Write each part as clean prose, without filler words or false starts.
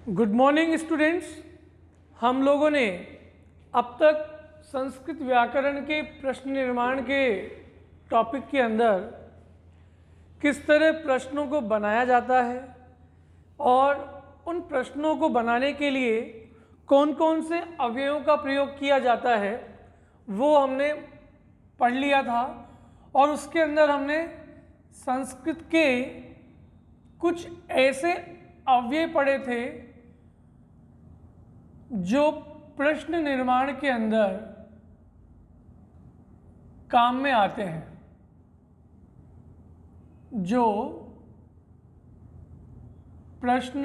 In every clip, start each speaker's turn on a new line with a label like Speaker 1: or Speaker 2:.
Speaker 1: Good morning students. हम लोगों ने अब तक संस्कृत व्याकरण के प्रश्न निर्माण के टॉपिक के अंदर किस तरह प्रश्नों को बनाया जाता है और उन प्रश्नों को बनाने के लिए कौन कौन से अवयवों का प्रयोग किया जाता है वो हमने पढ़ लिया था। और उसके अंदर हमने संस्कृत के कुछ ऐसे अवयव पढ़े थे जो प्रश्न निर्माण के अंदर काम में आते हैं, जो प्रश्न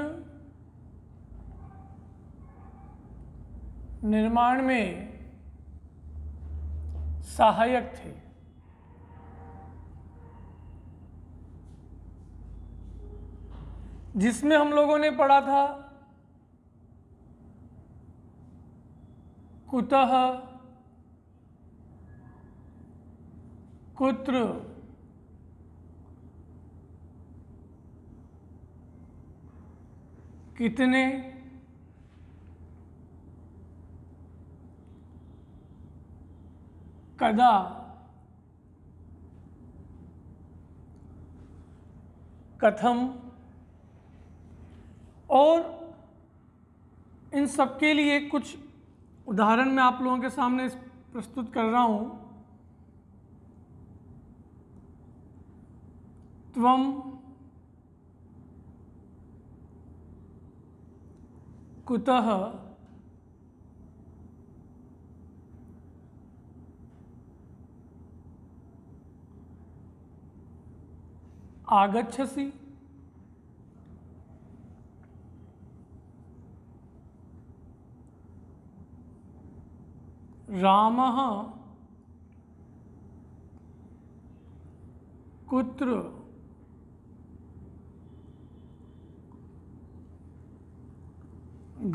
Speaker 1: निर्माण में सहायक थे। जिसमें हम लोगों ने पढ़ा था कुतः, कुत्र, कितने, कदा, कथम। और इन सब के लिए कुछ उदाहरण मैं आप लोगों के सामने प्रस्तुत कर रहा हूं। त्वम, कुतः, आगच्छसि, रामः कुत्र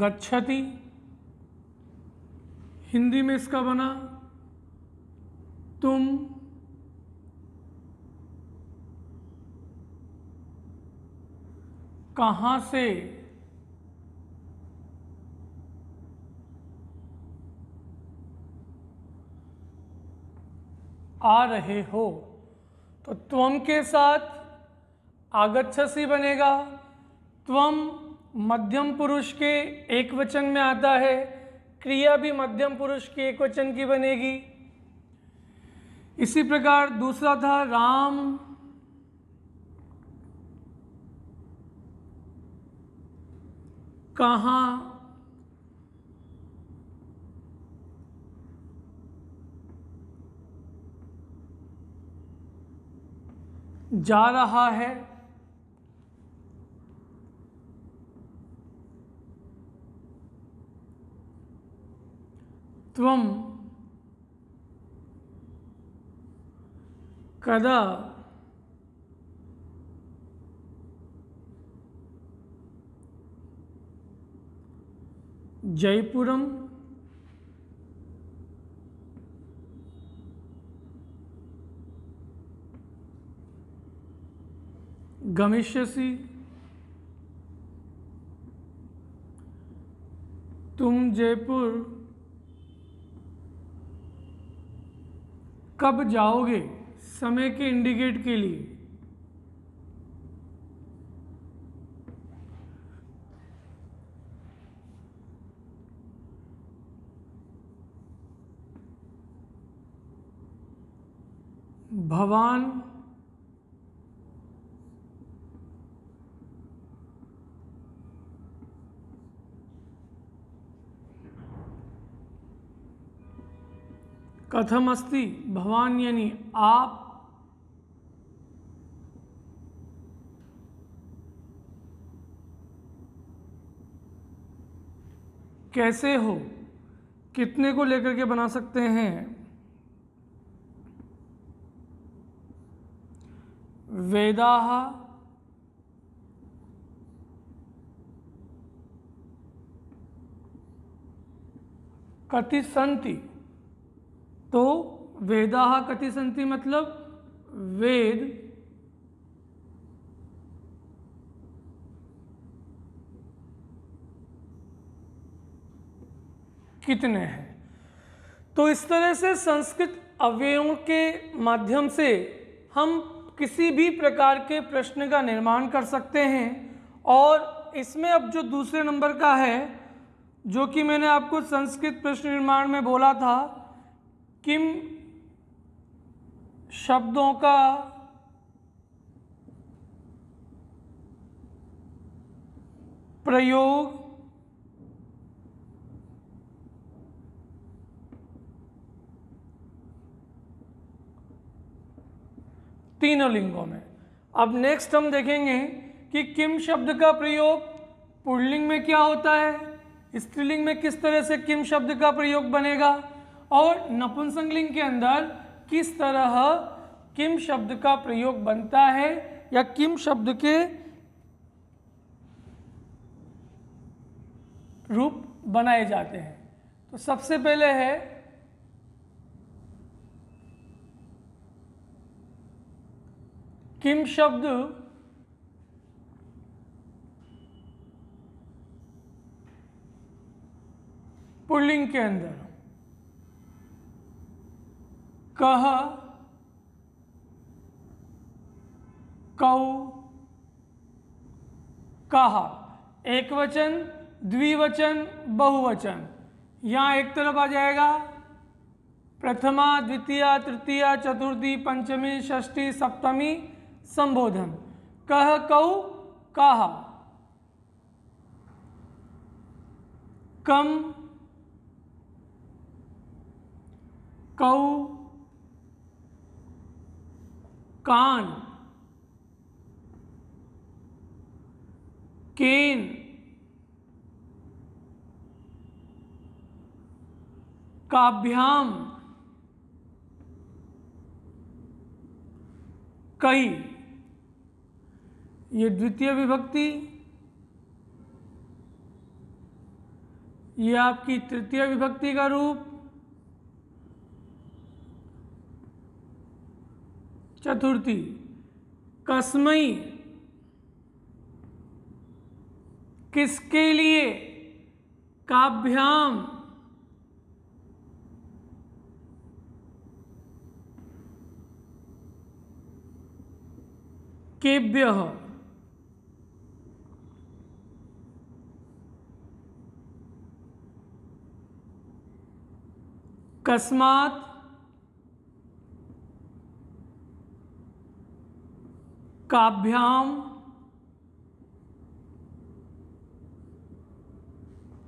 Speaker 1: गच्छति। हिंदी में इसका बना तुम कहाँ से आ रहे हो। तो त्वम के साथ आगच्छसि बनेगा। त्वम मध्यम पुरुष के एक वचन में आता है, क्रिया भी मध्यम पुरुष के एक वचन की बनेगी। इसी प्रकार दूसरा था राम कहाँ जा रहा है। त्वम कदा जयपुरम गमिष्यसि। तुम जयपुर कब जाओगे, समय के इंडिकेट के लिए। भवान कथम अस्ति। भवान यानी आप कैसे हो, कितने को लेकर के बना सकते हैं। वेदाः कति सन्ति। तो वेदाः कति सन्ति मतलब वेद कितने हैं। तो इस तरह से संस्कृत अवयवों के माध्यम से हम किसी भी प्रकार के प्रश्न का निर्माण कर सकते हैं। और इसमें अब जो दूसरे नंबर का है, जो कि मैंने आपको संस्कृत प्रश्न निर्माण में बोला था, किम शब्दों का प्रयोग तीनों लिंगों में। अब नेक्स्ट हम देखेंगे कि किम शब्द का प्रयोग पुल्लिंग में क्या होता है, स्त्रीलिंग में किस तरह से किम शब्द का प्रयोग बनेगा, और नपुंसकलिंग के अंदर किस तरह किम शब्द का प्रयोग बनता है या किम शब्द के रूप बनाए जाते हैं। तो सबसे पहले है किम शब्द पुल्लिंग के अंदर कह, कौ, कहा, एक वचन, द्विवचन, बहुवचन। यहाँ एक तरफ आ जाएगा प्रथमा, द्वितीया, तृतीया, चतुर्थी, पंचमी, षष्ठी, सप्तमी संबोधन। कह, कौ, कहा, कम, कौ, कान, केन, काभ्याम, कही। ये द्वितीय विभक्ति, ये आपकी तृतीय विभक्ति का रूप, चतुर्थी कस्मई, किसके लिए, काभ्याम, केभ्यः, कस्मात्, काभ्याम,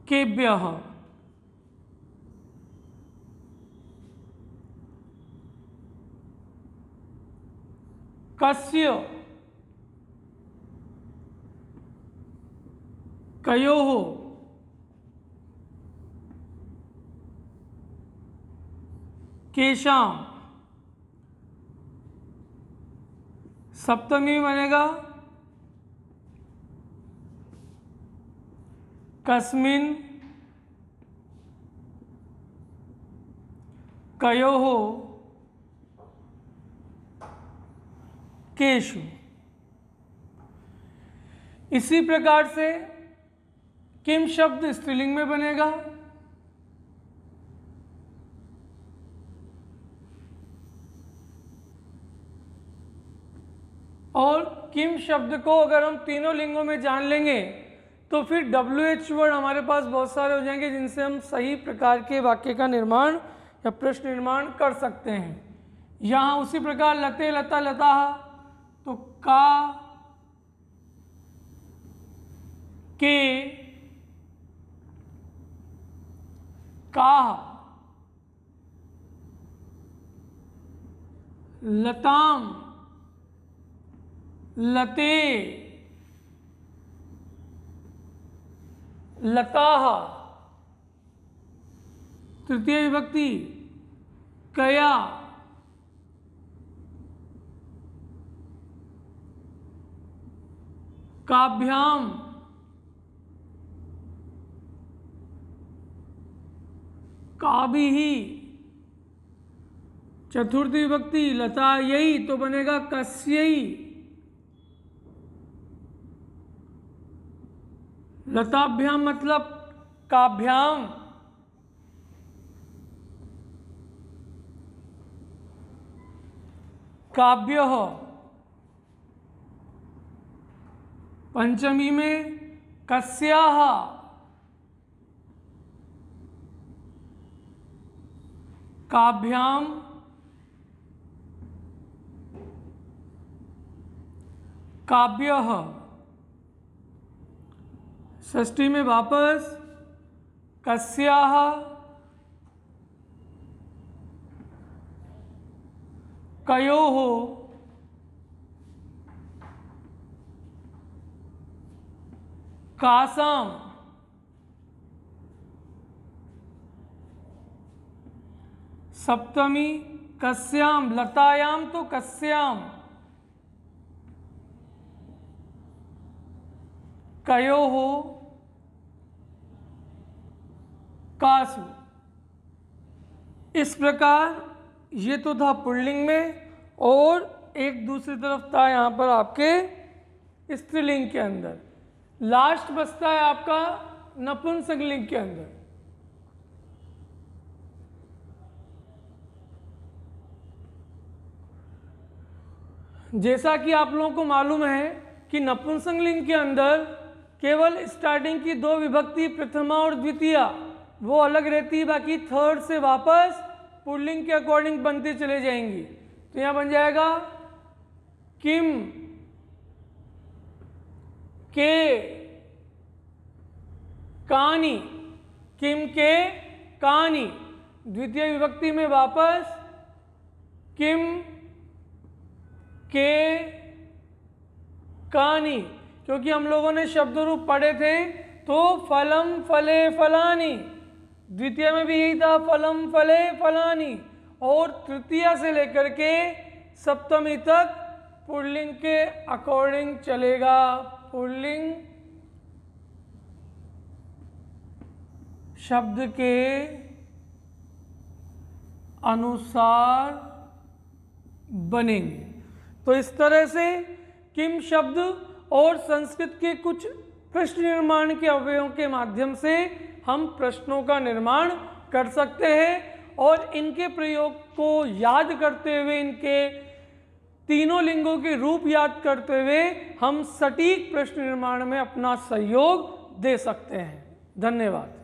Speaker 1: केभ्यः। कस्य, कयोः, केशाम। सप्तमी बनेगा कस्मिन, कयोः, केषु। इसी प्रकार से किम शब्द स्त्रीलिंग में बनेगा और किम शब्द को अगर हम तीनों लिंगों में जान लेंगे तो फिर WH वर्ड हमारे पास बहुत सारे हो जाएंगे जिनसे हम सही प्रकार के वाक्य का निर्माण या प्रश्न निर्माण कर सकते हैं। यहाँ उसी प्रकार लते, लता, लता, तो का, के, काह, लताम, लते, लताः, तृतीय विभक्ति कया, काभ्याम, काभिः, चतुर्थी विभक्ति लता यही, तो बनेगा कस्यई, लताभ्याम मतलब काभ्याम, काव्यः, पंचमी में कस्याः, काभ्याम, काव्यः, षष्ठी में वापस कस्याः, कयोः, कासाम, सप्तमी कस्याम, लतायाम तो कस्याम, कयोः, कासु। इस प्रकार ये तो था पुल्लिंग में, और एक दूसरी तरफ था यहाँ पर आपके स्त्रीलिंग के अंदर। लास्ट बचता है आपका नपुंसकलिंग के अंदर। जैसा कि आप लोगों को मालूम है कि नपुंसकलिंग के अंदर केवल स्टार्टिंग की दो विभक्ति प्रथमा और द्वितीया वो अलग रहती है, बाकी थर्ड से वापस पुल्लिंग के अकॉर्डिंग बनते चले जाएंगी। तो यहाँ बन जाएगा किम, के, कानी, किम के कानी। द्वितीय विभक्ति में वापस किम के कानी, क्योंकि हम लोगों ने शब्द रूप पढ़े थे तो फलम फले फलानी, द्वितीय में भी यही था फलम फले फलानी, और तृतीया से लेकर के सप्तमी तक पुल्लिंग के अकॉर्डिंग चलेगा। पुल्लिंग शब्द के अनुसार बनेंगे। तो इस तरह से किम शब्द और संस्कृत के कुछ प्रश्न निर्माण के अवयवों के माध्यम से हम प्रश्नों का निर्माण कर सकते हैं, और इनके प्रयोग को याद करते हुए, इनके तीनों लिंगों के रूप याद करते हुए हम सटीक प्रश्न निर्माण में अपना सहयोग दे सकते हैं। धन्यवाद।